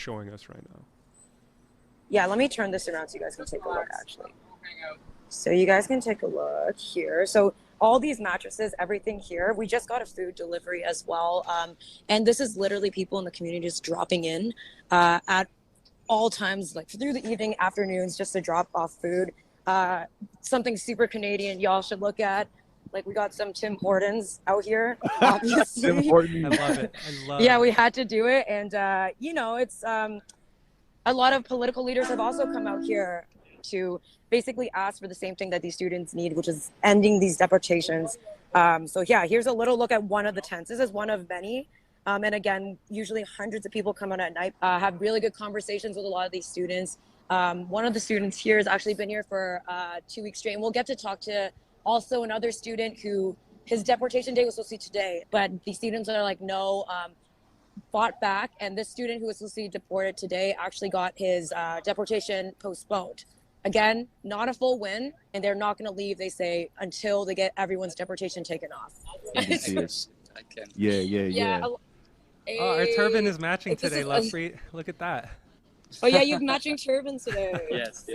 showing us right now. Yeah, let me turn this around so you guys can take a look, actually. So you guys can take a look here. So all these mattresses, everything here, we just got a food delivery as well. And this is literally people in the community just dropping in at all times, like through the evening, afternoons, just to drop off food. Something super Canadian y'all should look at. Like we got some Tim Hortons out here, obviously. Tim Hortons. I love it. I love Yeah, it. we had to do it. And, it's a lot of political leaders have also come out here to basically ask for the same thing that these students need, which is ending these deportations. So yeah, here's a little look at one of the tents. This is one of many. And again, usually hundreds of people come out at night, have really good conversations with a lot of these students. One of the students here has actually been here for 2 weeks straight. And we'll get to talk to also another student who his deportation day was supposed to be today, but the students are like, no, fought back. And this student who was supposed to be deported today actually got his deportation postponed. Again, not a full win, and they're not going to leave, they say, until they get everyone's deportation taken off. Yes. Yeah. Oh, our turban is matching today, Lovepreet. Look at that. Oh yeah, you have matching turbans today. Yes.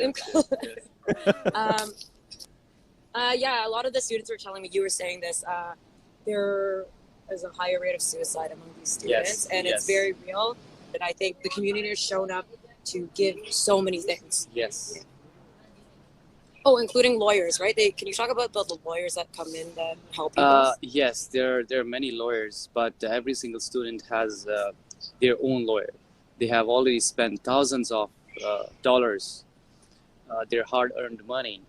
Yeah, a lot of the students were telling me, you were saying this, there is a higher rate of suicide among these students, and it's very real. And I think the community has shown up to give so many things. Yes. Oh, including lawyers, right? Can you talk about the lawyers that come in that help people? Yes, there are many lawyers, but every single student has their own lawyer. They have already spent thousands of dollars, their hard-earned money,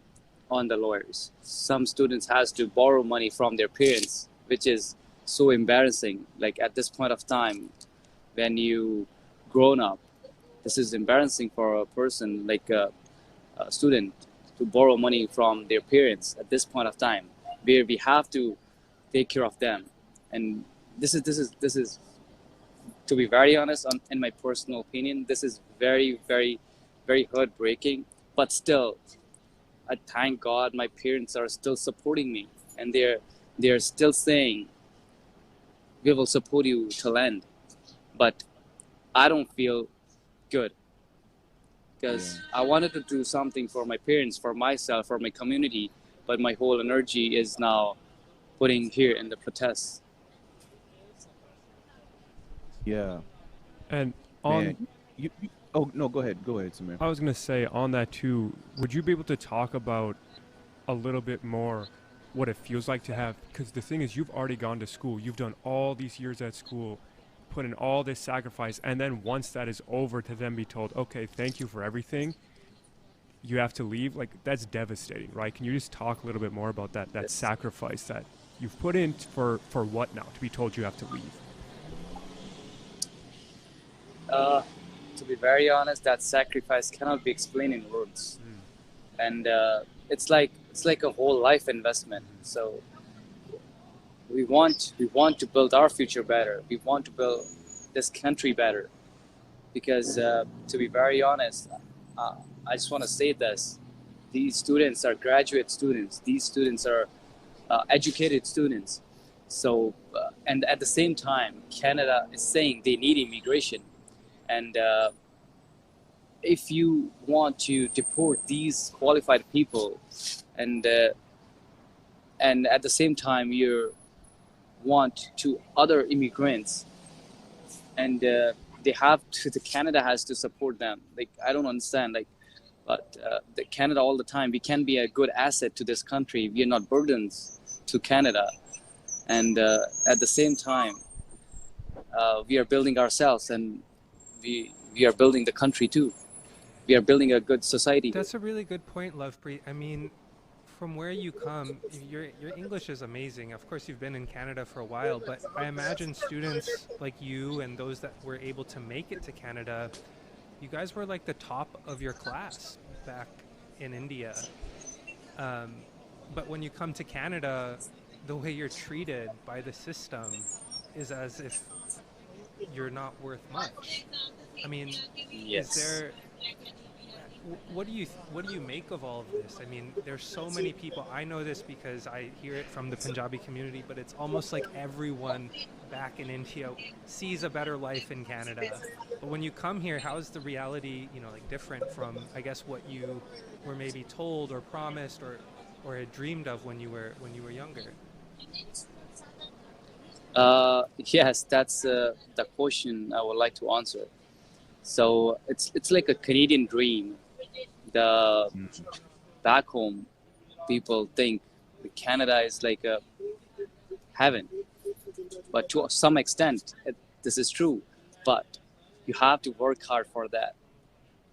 on the lawyers. Some students has to borrow money from their parents, which is so embarrassing. Like at this point of time, when you grown up, this is embarrassing for a person like a student to borrow money from their parents at this point of time, where we have to take care of them. And this is to be very honest, in my personal opinion, this is very, very, very heartbreaking. But still, I thank God my parents are still supporting me, and they're still saying, we will support you till end. But I don't feel good, because I wanted to do something for my parents, for myself, for my community, but my whole energy is now putting here in the protests. Yeah. And on, Man, oh no, go ahead, Samir. I was gonna say on that too. Would you be able to talk about a little bit more what it feels like to have? Because the thing is, you've already gone to school. You've done all these years at school, put in all this sacrifice, and then once that is over, to then be told, okay, thank you for everything, you have to leave. Like, that's devastating, right? Can you just talk a little bit more about that Yes. sacrifice that you've put in for what now, to be told you have to leave? To be very honest, that sacrifice cannot be explained in words, and it's like a whole life investment. So we want to build our future better. We want to build this country better, because to be very honest, I just want to say this: these students are graduate students. These students are educated students. So and at the same time, Canada is saying they need immigration. And if you want to deport these qualified people, and at the same time you want to other immigrants, and they have to, the Canada has to support them. Like, I don't understand. Like, but the Canada all the time, we can be a good asset to this country. We are not burdens to Canada, and at the same time, we are building ourselves, and we are building the country too. We are building a good society. That's a really good point, Lovepreet. I mean, from where you come, your English is amazing. Of course, you've been in Canada for a while, but I imagine students like you and those that were able to make it to Canada, you guys were like the top of your class back in India. But when you come to Canada, the way you're treated by the system is as if you're not worth much. I mean, Yes. what do you make of all of this? I mean, there's so many people. I know this because I hear it from the Punjabi community, but it's almost like everyone back in India sees a better life in Canada. But when you come here, how is the reality, like different from, I guess, what you were maybe told or promised or had dreamed of when you were younger? Yes, that's the question I would like to answer. So it's like a Canadian dream. The back home people think that Canada is like a heaven, but to some extent, this is true. But you have to work hard for that.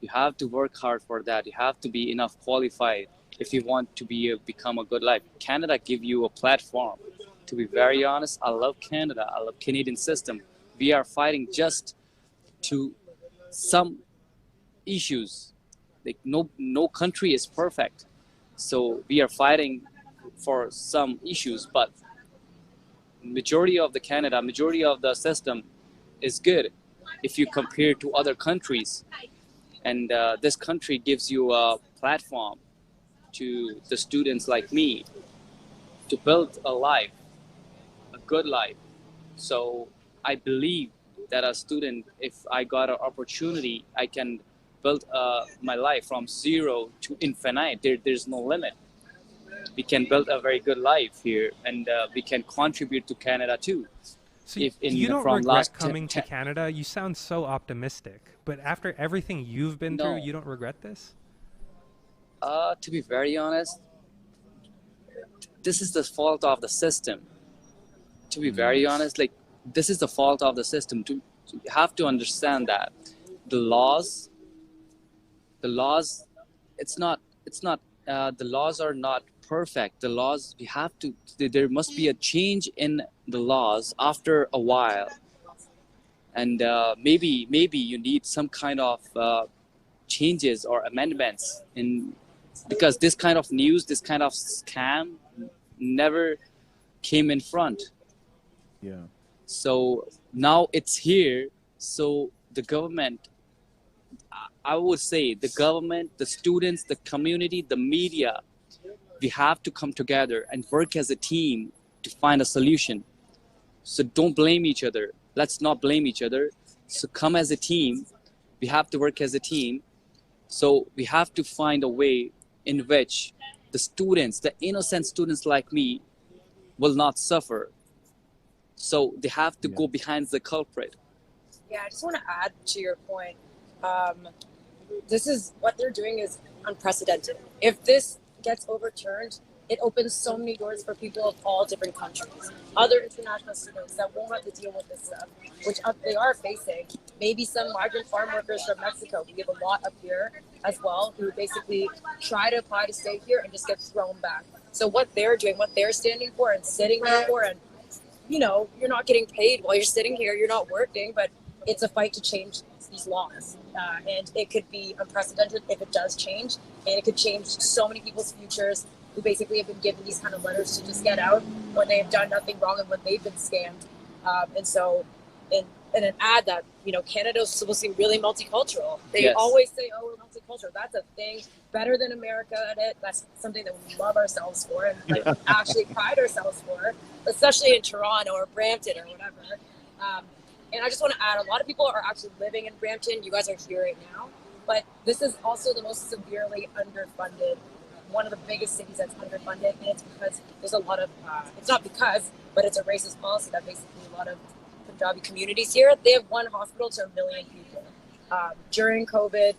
You have to work hard for that. You have to be enough qualified if you want to become a good life. Canada give you a platform. To be very honest, I love Canada. I love Canadian system. We are fighting just to some issues. Like no country is perfect, so we are fighting for some issues. But majority of the system is good if you compare to other countries. And this country gives you a platform to the students like me to build a life, a good life. So I believe that a student, if I got an opportunity, I can build my life from zero to infinite. There's no limit. We can build a very good life here, and we can contribute to Canada too. So If you don't from regret last coming to Canada? You sound so optimistic. But after everything you've been through, No. you don't regret this? To be very honest, this is the fault of the system. To be very honest, like this is the fault of the system. To have to understand that the laws, the laws are not perfect. The laws, we have to. There must be a change in the laws after a while, and maybe you need some kind of changes or amendments in, because this kind of news, this kind of scam never came in front. Yeah. So now it's here. So the government, I would say the government, the students, the community, the media, we have to come together and work as a team to find a solution. So don't blame each other. Let's not blame each other. So come as a team. We have to work as a team. So we have to find a way in which the students, the innocent students like me, will not suffer. So they have to go behind the culprit. Yeah, I just want to add to your point. This is what they're doing is unprecedented. If this gets overturned, it opens so many doors for people of all different countries, other international students that won't have to deal with this stuff, which they are facing. Maybe some migrant farm workers from Mexico. We have a lot up here as well who basically try to apply to stay here and just get thrown back. So what they're doing, what they're standing for and sitting here for, and you're not getting paid while you're sitting here, you're not working, but it's a fight to change these laws. And it could be unprecedented if it does change, and it could change so many people's futures who basically have been given these kind of letters to just get out when they have done nothing wrong and when they've been scammed. And then add that, Canada's supposed to be really multicultural. They always say, oh, we're multicultural. That's a thing better than America at it. That's something that we love ourselves for and actually pride ourselves for, especially in Toronto or Brampton or whatever. And I just want to add, a lot of people are actually living in Brampton. You guys are here right now. But this is also the most severely underfunded, one of the biggest cities that's underfunded. And it's because there's a lot of, it's not because, but it's a racist policy that basically a lot of Punjabi communities here, they have one hospital to 1 million people. During COVID,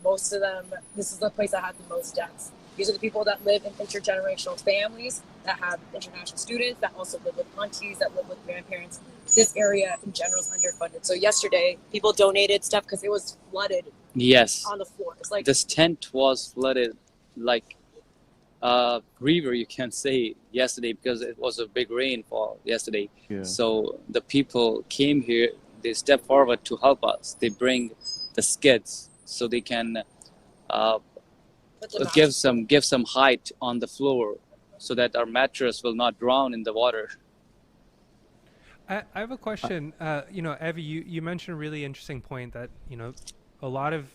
most of them, this is the place that had the most deaths. These are the people that live in intergenerational families, that have international students, that also live with aunties, that live with grandparents. This area in general is underfunded. So yesterday, people donated stuff because it was flooded. Yes. On the floor. It's like this tent was flooded like a river, you can say, yesterday, because it was a big rainfall yesterday. Yeah. So the people came here, they step forward to help us. They bring the skids so they can give some height on the floor so that our mattress will not drown in the water. I have a question. Evie, you mentioned a really interesting point that, a lot of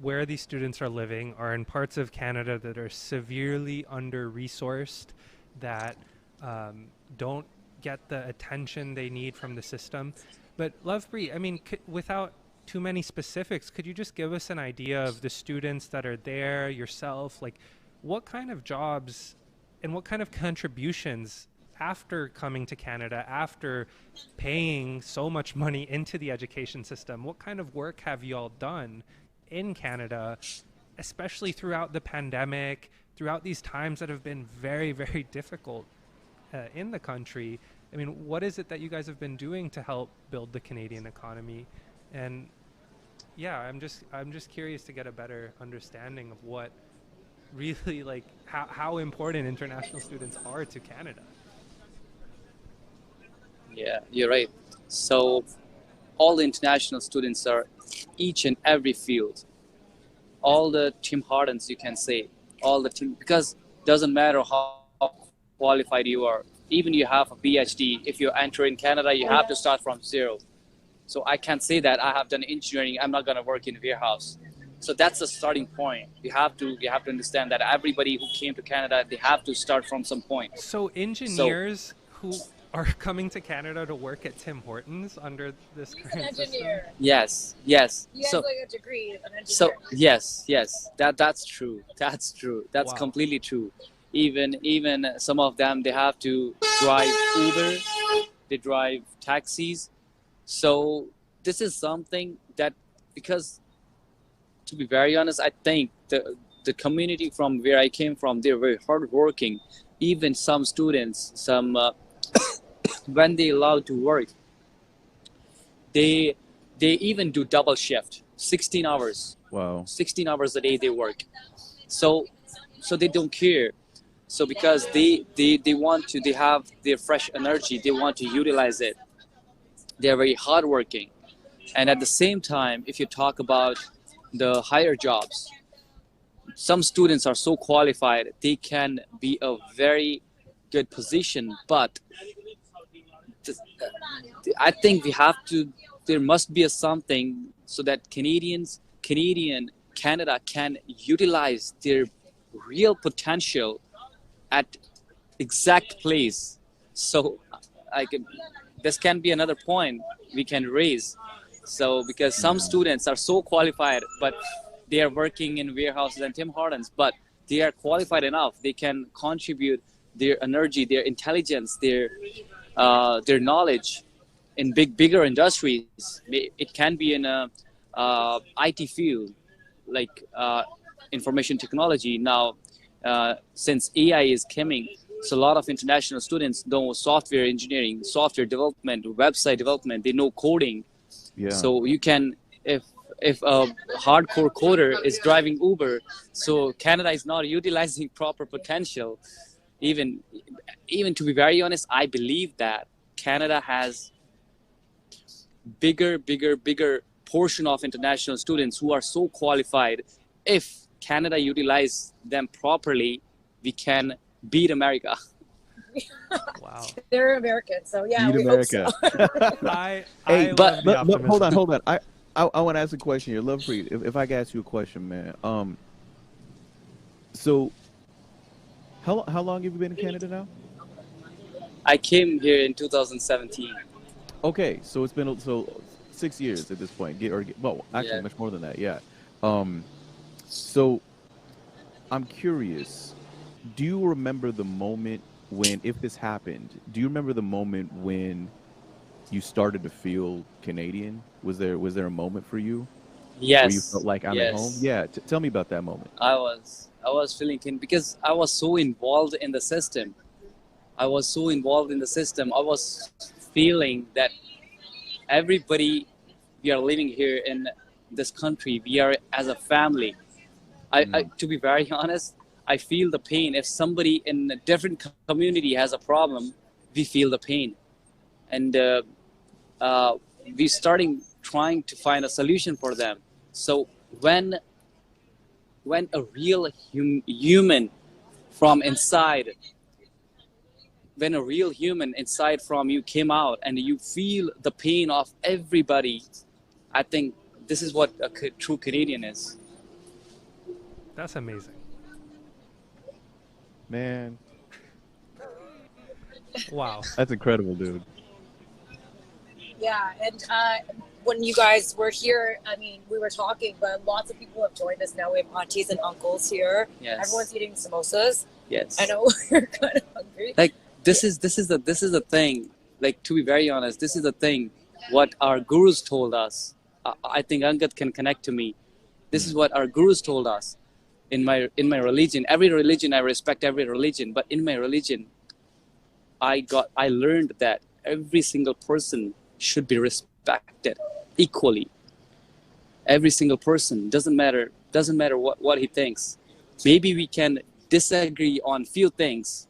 where these students are living are in parts of Canada that are severely under-resourced, that don't get the attention they need from the system. But Lovepreet, I mean, without too many specifics, could you just give us an idea of the students that are there, yourself, like what kind of jobs and what kind of contributions after coming to Canada, after paying so much money into the education system, what kind of work have you all done in Canada, especially throughout the pandemic, throughout these times that have been very, very difficult in the country? I mean, what is it that you guys have been doing to help build the Canadian economy? And yeah, I'm just curious to get a better understanding of what really, like, how important international students are to Canada. Yeah, you're right. So all the international students are each and every field. All the Tim Hardens, you can say, all the team, because doesn't matter how qualified you are. Even you have a PhD, if you enter in Canada, you have to start from zero. So I can't say that I have done engineering, I'm not going to work in a warehouse. So that's the starting point. You have to understand that everybody who came to Canada, they have to start from some point. So engineers who are coming to Canada to work at Tim Hortons under this current system? Yes. He has like a degree, an engineer. So yes, that's true. That's true. That's Wow. completely true. Even some of them, they have to drive Uber, they drive taxis. So this is something that, because to be very honest, I think the community from where I came from, they're very hardworking. Even some students, when they allowed to work, they even do double shift, 16 hours. Wow. 16 hours a day they work. So they don't care. So because they have their fresh energy, they want to utilize it. They're very hardworking. And at the same time, if you talk about the higher jobs, some students are so qualified, they can be a very good position, but I think there must be something so that Canada can utilize their real potential at exact place. So this can be another point we can raise. So because some students are so qualified, but they are working in warehouses and Tim Hortons, but they are qualified enough. They can contribute their energy, their intelligence, their knowledge in bigger industries. It can be in a IT field, like information technology. Now, since AI is coming, so a lot of international students know software engineering, software development, website development. They know coding. Yeah. So you can, if a hardcore coder is driving Uber, so Canada is not utilizing proper potential. Even to be very honest, I believe that Canada has bigger portion of international students who are so qualified. If Canada utilize them properly, we can beat America. Wow. They're American, so yeah, Beat we America. hope so. I But love the hold optimism. on. I want to ask a question here, Lovepreet. If I could ask you a question, man. So how long have you been in Canada now? I came here in 2017. Okay, so it's been 6 years at this point. Well, actually, Yeah. much more than that. Yeah. So I'm curious. Do you remember the moment when, if this happened, do you remember the moment when you started to feel Canadian? Was there a moment for you Yes. where you felt like I'm at home? Yes. Yeah. Tell me about that moment. I was feeling because I was so involved in the system. I was feeling that everybody, we are living here in this country, we are as a family. I to be very honest, I feel the pain. If somebody in a different community has a problem, we feel the pain. And we starting trying to find a solution for them. So when a real human from inside, when a real human inside from you came out and you feel the pain of everybody, I think this is what a true Canadian is. That's amazing. Man, Wow. that's incredible, dude. Yeah, and when you guys were here, I mean, we were talking, but lots of people have joined us now. We have aunties and uncles here. Yes. Everyone's eating samosas. Yes. I know we're kind of hungry. Like this is the thing. Like, to be very honest, this is the thing. What our gurus told us. I think Angad can connect to me. This is what our gurus told us. In my religion, every religion, I respect every religion, but in my religion, I learned that every single person should be respected equally. Every single person, doesn't matter what he thinks. Maybe we can disagree on few things,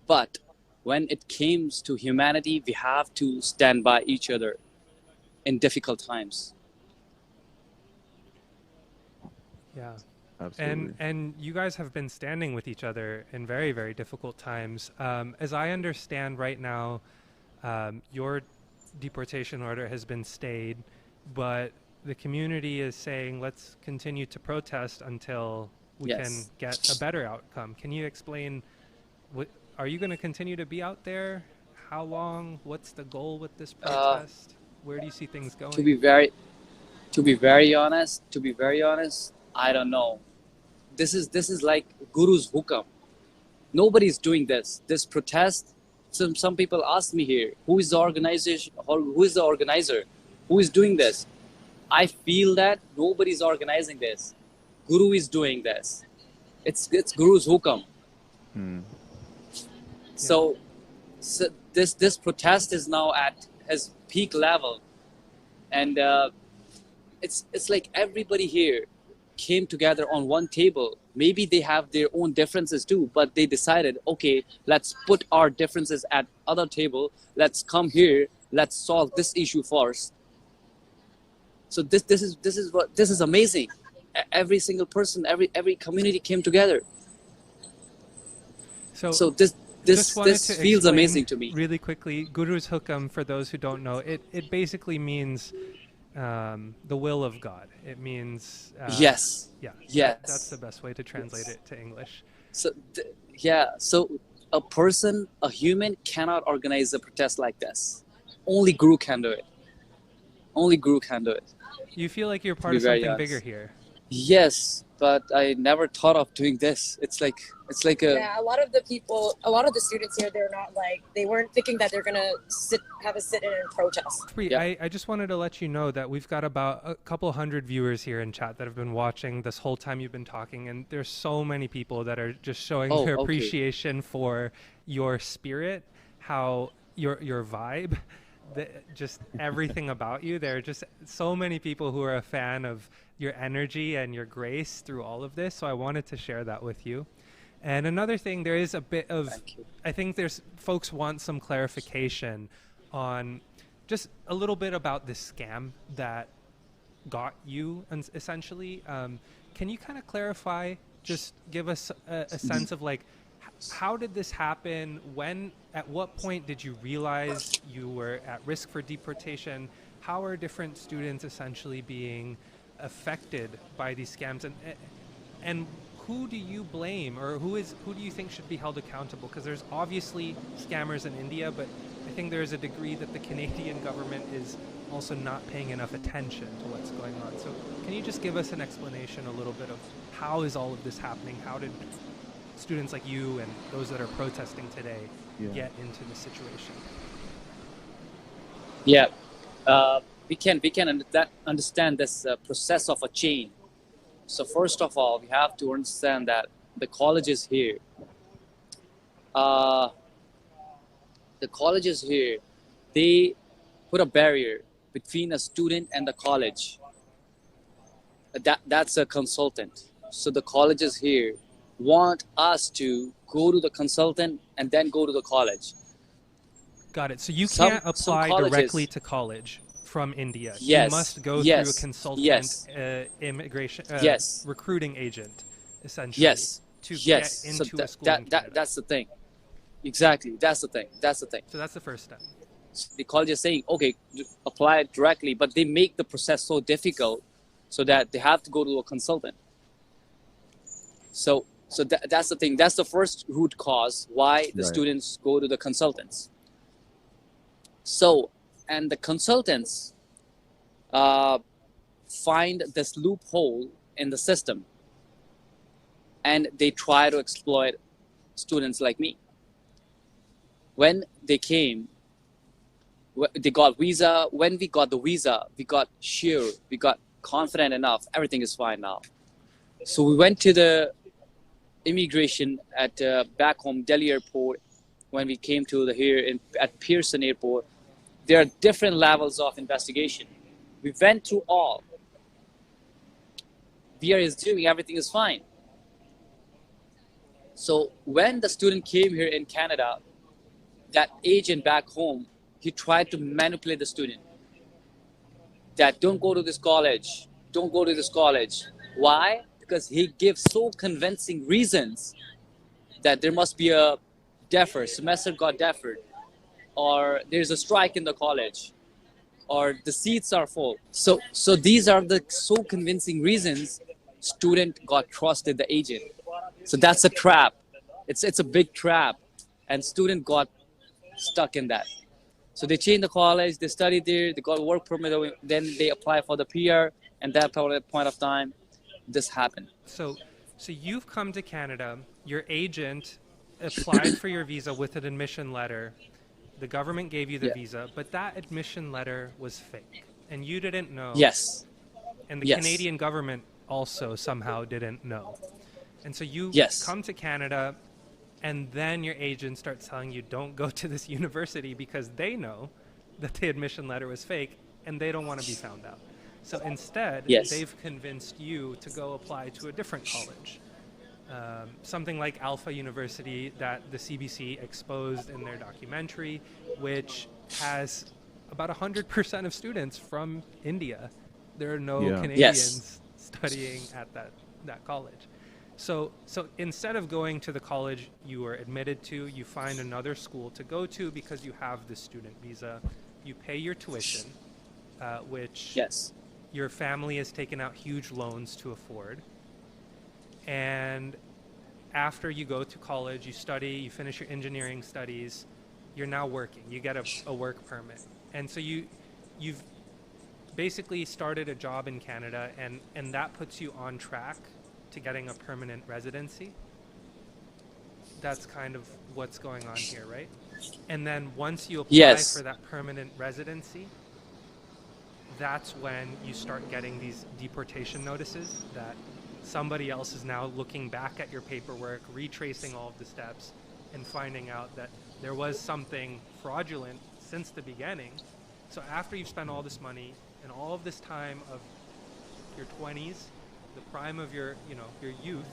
but when it comes to humanity, we have to stand by each other in difficult times. Yeah. Absolutely. And you guys have been standing with each other in very, very difficult times. As I understand right now, your deportation order has been stayed, but the community is saying let's continue to protest until we Yes. can get a better outcome. Can you explain, are you going to continue to be out there? How long? What's the goal with this protest? Where do you see things going? To be very honest, I don't know. This is like Guru's hukam. Nobody's doing this. This protest. Some people ask me here, who is the organization? Or who is the organizer? Who is doing this? I feel that nobody's organizing this. Guru is doing this. It's Guru's hukam. So this protest is now at his peak level, and it's like everybody here came together on one table. Maybe they have their own differences too, but they decided, okay, let's put our differences at other table. Let's come here. Let's solve this issue first. So this is amazing. Every single person, every community came together. So this Just wanted to feels explain amazing to me. Really quickly, Guru's hukam, for those who don't know, it basically means the will of God. It means Yes. yeah. Yes. That's the best way to translate it to English. So so a human cannot organize a protest like this. Only Guru can do it. Only Guru can do it. You feel like you're part be of very something honest. bigger here. Yes, but I never thought of doing this. It's like a Yeah, a lot of the students here, they weren't thinking that they're gonna have a sit-in and protest. Yeah. I just wanted to let you know that we've got about a couple hundred viewers here in chat that have been watching this whole time you've been talking, and there's so many people that are just showing their okay. appreciation for your spirit, how your vibe, just everything about you. There are just so many people who are a fan of your energy and your grace through all of this, so I wanted to share that with you. And another thing, there is a bit of, I think there's folks want some clarification on just a little bit about this scam that got you, essentially. Can you kind of clarify, just give us a sense of like, how did this happen? At what point did you realize you were at risk for deportation? How are different students essentially being affected by these scams, and who do you blame, or who do you think should be held accountable? Because there's obviously scammers in India, but I think there's a degree that the Canadian government is also not paying enough attention to what's going on. So can you just give us an explanation a little bit of how is all of this happening? How did students like you and those that are protesting today get into this situation? Yeah. We can understand this process of a chain. So first of all, we have to understand that the colleges here, they put a barrier between a student and the college. That's a consultant. So the colleges here want us to go to the consultant and then go to the college. Got it. So you Some can't apply colleges- directly to college from India. Yes, You must go yes, through a consultant, yes. immigration, Yes. recruiting agent, essentially. Yes. To Yes. get into So a school in Canada. that's the thing. Exactly. That's the thing. So that's the first step. So the college is saying, okay, apply it directly, but they make the process so difficult so that they have to go to a consultant. That's the thing. That's the first root cause why the Right. students go to the consultants. So, and the consultants uh, find this loophole in the system, and they try to exploit students like me. When they came, they got visa. When we got the visa, we got sure, we got confident enough. Everything is fine now. So we went to the immigration at back home Delhi airport. When we came to at Pearson airport, there are different levels of investigation. We went through all. We are assuming everything is fine. So when the student came here in Canada, that agent back home, he tried to manipulate the student. That don't go to this college, don't go to this college. Why? Because he gives so convincing reasons that there must be a semester got deferred, or there's a strike in the college, or the seats are full. So these are the so convincing reasons student got trusted the agent. So that's a trap. It's a big trap, and student got stuck in that. So they changed the college, they studied there, they got a work permit, then they apply for the PR, and that point of time, this happened. So you've come to Canada. Your agent applied for your visa with an admission letter. The government gave you the Yeah. visa, but that admission letter was fake, and you didn't know. Yes. And the Yes. Canadian government also somehow didn't know. And so you Yes. come to Canada, and then your agent starts telling you don't go to this university because they know that the admission letter was fake and they don't want to be found out. So instead, Yes. they've convinced you to go apply to a different college. Something like Alpha University that the CBC exposed in their documentary, which has about 100% of students from India. There are no Yeah. Canadians studying at that college. So instead of going to the college you were admitted to, you find another school to go to because you have the student visa. You pay your tuition, which Yes. your family has taken out huge loans to afford. And after you go to college, you study, you finish your engineering studies, you're now working. You get a work permit. And so you've basically started a job in Canada, and that puts you on track to getting a permanent residency. That's kind of what's going on here, right? And then once you apply Yes. for that permanent residency, that's when you start getting these deportation notices that somebody else is now looking back at your paperwork, retracing all of the steps, and finding out that there was something fraudulent since the beginning. So after you've spent all this money and all of this time of your 20s, the prime of your youth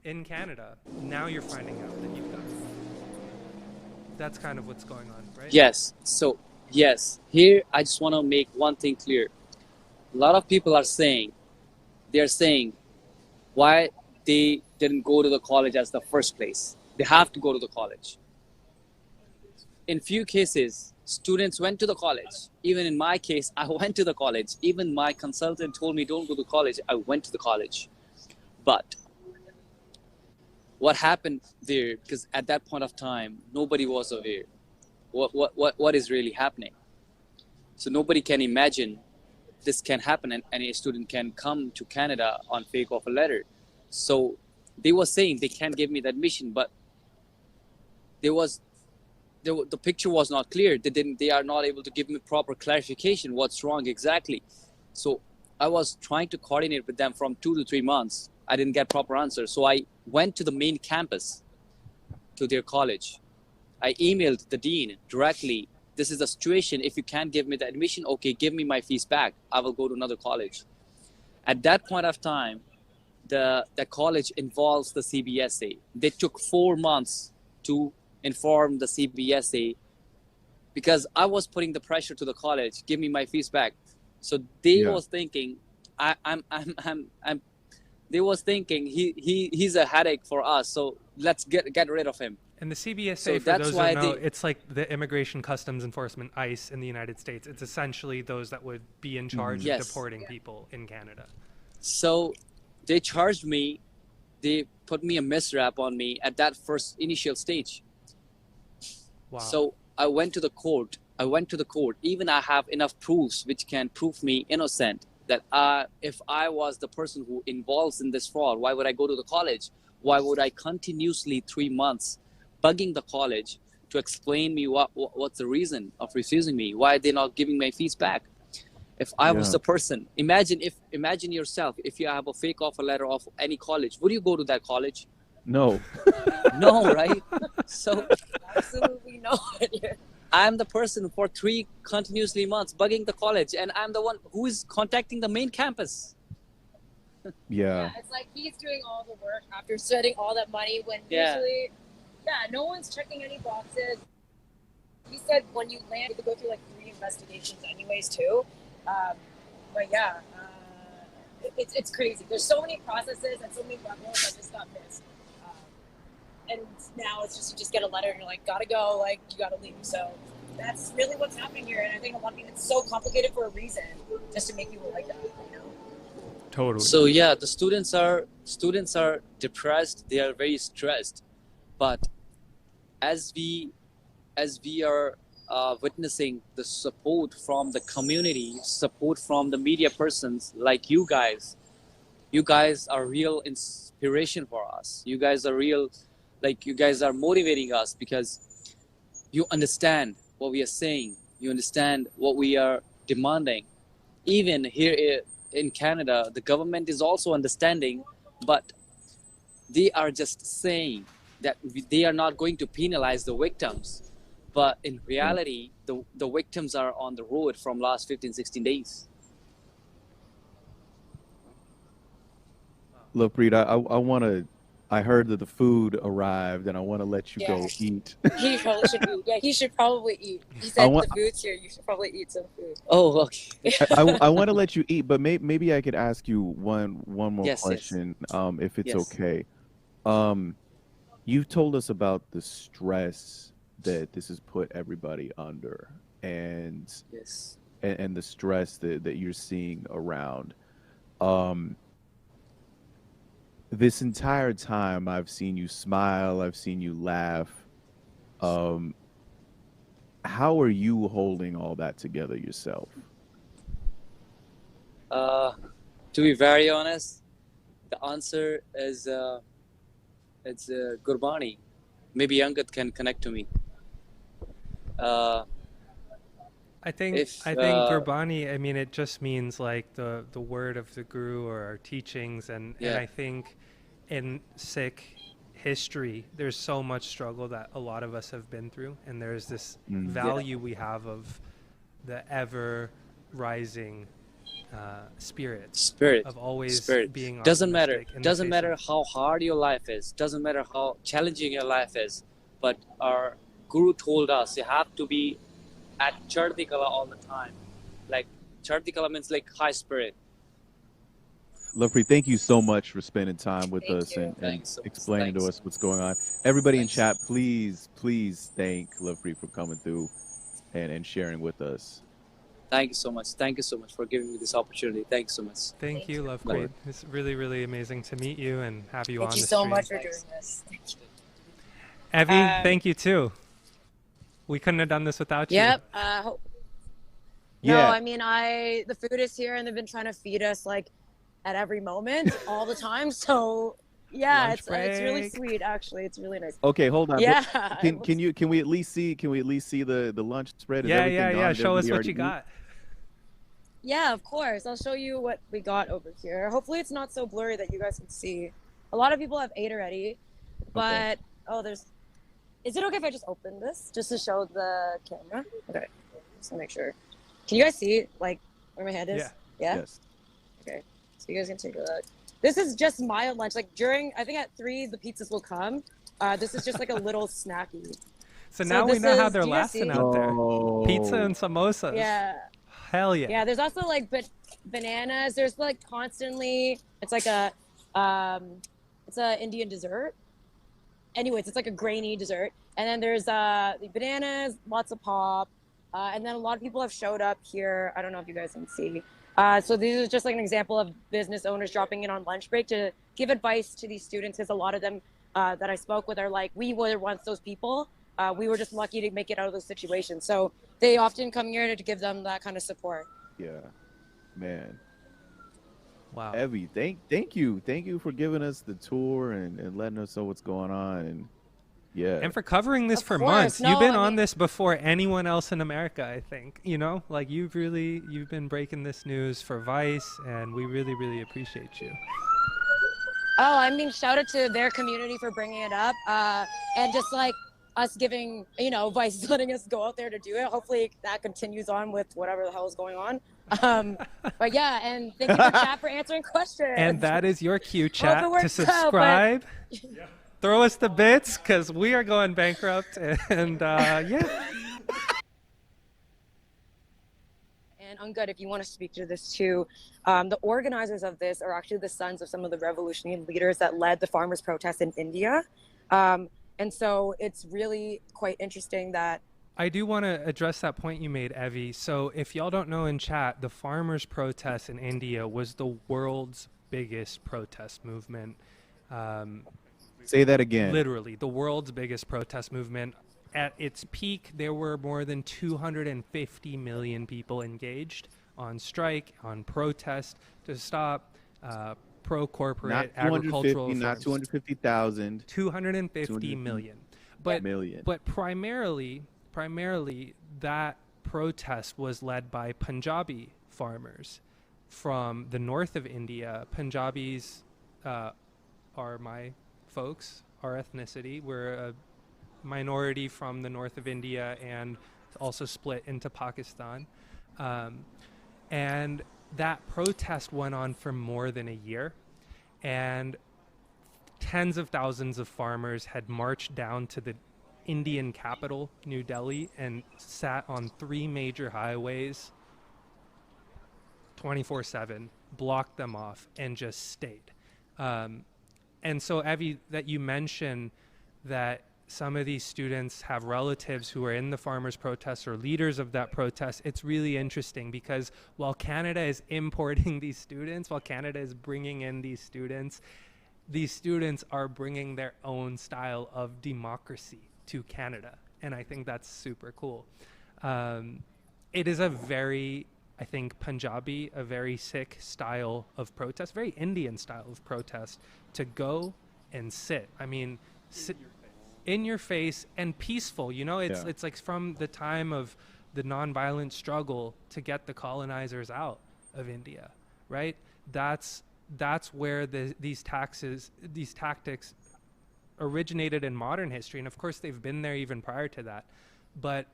in Canada, now you're finding out that you've done it. That's kind of what's going on, right? Yes. So, yes. Here, I just want to make one thing clear. A lot of people are saying, they're saying, why they didn't go to the college as the first place. They have to go to the college. In few cases, students went to the college. Even in my case, I went to the college. Even my consultant told me, don't go to college. I went to the college. But what happened there, because at that point of time, nobody was aware what is really happening. So nobody can imagine this can happen and any student can come to Canada on fake offer letter. So they were saying they can't give me the admission, but the picture was not clear. They are not able to give me proper clarification what's wrong exactly. So I was trying to coordinate with them from 2 to 3 months. I didn't get proper answers. So I went to the main campus to their college. I emailed the dean directly. This is the situation. If you can't give me the admission, okay, give me my fees back. I will go to another college. At that point of time, the college involves the CBSA. They took 4 months to inform the CBSA because I was putting the pressure to the college. Give me my fees back. So they was thinking, they was thinking he's a headache for us. So let's get rid of him. And the CBSA, So for that's those why who know, they- it's like the Immigration Customs Enforcement, ICE, in the United States. It's essentially those that would be in charge Yes. of deporting people in Canada. So they charged me they put me a misrap on me at that first initial stage. Wow. So I went to the court. Even I have enough proofs which can prove me innocent. That if I was the person who involves in this fraud, why would I go to the college? Why would I continuously 3 months bugging the college to explain me what's the reason of refusing me? Why are they not giving my fees back? If I was the person, imagine yourself, if you have a fake offer letter of any college, would you go to that college? No. No, right? So Absolutely not. I'm the person for 3 continuously months bugging the college, and I'm the one who is contacting the main campus. Yeah. It's like he's doing all the work after spending all that money when usually, no one's checking any boxes. He said when you land, you have to go through like 3 investigations anyways too. But it's crazy. There's so many processes and so many levels that just got missed. And now it's just, you just get a letter and you're like, gotta go, like, you gotta leave. So that's really what's happening here. And I think a lot of people, it's so complicated for a reason, just to make people like that, you know? Totally. So yeah, the students are depressed. They are very stressed. But as we are witnessing the support from the community, support from the media persons like you guys are real inspiration for us. You guys are real, like you guys are motivating us because you understand what we are saying. You understand what we are demanding. Even here in Canada, the government is also understanding, but they are just saying that they are not going to penalize the victims. But in reality, the victims are on the road from last 15, 16 days. Lovepreet, I heard that the food arrived, and I want to let you go eat. He probably should eat. Yeah, he should probably eat. He said the food's here. You should probably eat some food. Oh, okay. I want to let you eat, but maybe I could ask you one more question, if it's okay. You've told us about the stress that this has put everybody under, and and the stress that you're seeing around. This entire time, I've seen you smile, I've seen you laugh. How are you holding all that together yourself? To be very honest, the answer is it's Gurbani. Maybe Angat can connect to me. I think Gurbani, I mean, it just means like the word of the Guru or our teachings, and I think in Sikh history, there's so much struggle that a lot of us have been through, and there's this value we have of the ever rising spirit of always being doesn't matter how hard your life is, doesn't matter how challenging your life is, but our Guru told us you have to be at Chardi Kala all the time. Like Chardi Kala means like high spirit. Lovepreet, thank you so much for spending time with us and explaining to us what's going on. Everybody in chat, please thank Lovepreet for coming through and sharing with us. Thank you so much. Thank you so much for giving me this opportunity. Thank you so much. Thank you, Lovepreet. It's really, really amazing to meet you and have you on the stream. Thank you so much for doing this. Thank you. Evie, thank you too. We couldn't have done this without you. Yep. No, I mean, the food is here, and they've been trying to feed us like at every moment, all the time. So yeah, it's really sweet. Actually, it's really nice. Okay, hold on. Yeah. Can we at least see the lunch spread? Is yeah. Show us what you got. Yeah, of course. I'll show you what we got over here. Hopefully, it's not so blurry that you guys can see. A lot of people have ate already, but Is it okay if I just open this just to show the camera? Okay, just to make sure. Can you guys see like where my head is? Yeah. Yes. Okay, so you guys can take a look. This is just my lunch. Like I think at 3 the pizzas will come. This is just like a little snacky. So now we know how they're lasting out there. Pizza and samosas. Yeah. Hell yeah. Yeah, there's also like bananas. There's like constantly. It's like it's a Indian dessert. Anyways, it's like a grainy dessert. And then there's the bananas, lots of pop. And then a lot of people have showed up here. I don't know if you guys can see. So this is just like an example of business owners dropping in on lunch break to give advice to these students, because a lot of them that I spoke with are like, we were once those people. We were just lucky to make it out of those situations. So they often come here to give them that kind of support. Yeah, man. Wow. Evie, thank you for giving us the tour and letting us know what's going on. And yeah, And for covering this Of for course. months. No, You've been I on mean- this before anyone else in America, I think. You know, like you've been breaking this news for Vice, and we really, really appreciate you. Oh, I mean, shout out to their community for bringing it up, and just like us giving, Vice letting us go out there to do it. Hopefully that continues on with whatever the hell is going on. But yeah, and thank you for chat for answering questions. And that is your cue, Hope it chat, to works out, subscribe. Throw us the bits, because we are going bankrupt. And yeah. And Ungud, if you want to speak to this too, the organizers of this are actually the sons of some of the revolutionary leaders that led the farmers' protests in India. And so it's really quite interesting that I do want to address that point you made, Evie. So if y'all don't know in chat, the farmers' protest in India was the world's biggest protest movement. say that again. Literally, the world's biggest protest movement. At its peak, there were more than 250 million people engaged on strike, on protest to stop pro-corporate Not agricultural 250, not farms. 250,000. 250 million. But million. But primarily that protest was led by Punjabi farmers from the north of India. Punjabis are my folks, our ethnicity. We're a minority from the north of India and also split into Pakistan. And that protest went on for more than a year. And tens of thousands of farmers had marched down to the Indian capital, New Delhi, and sat on 3 major highways 24/7, blocked them off, and just stayed. And so, Evie, that you mentioned that some of these students have relatives who are in the farmers' protests or leaders of that protest, it's really interesting because while Canada is importing these students, while Canada is bringing in these students are bringing their own style of democracy to Canada. And I think that's super cool. It is a very, I think, Punjabi, a very Sikh style of protest, very Indian style of protest, to go and sit. I mean, sit in your face and peaceful. It's like from the time of the nonviolent struggle to get the colonizers out of India, right? That's where these tactics originated in modern history. And of course, they've been there even prior to that. But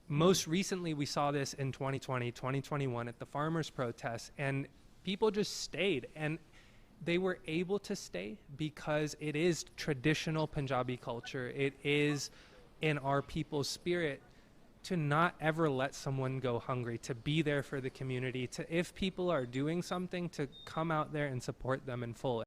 most recently, we saw this in 2020, 2021 at the farmers' protests, and people just stayed. And they were able to stay because it is traditional Punjabi culture. It is in our people's spirit to not ever let someone go hungry, to be there for the community, to, if people are doing something, to come out there and support them in full.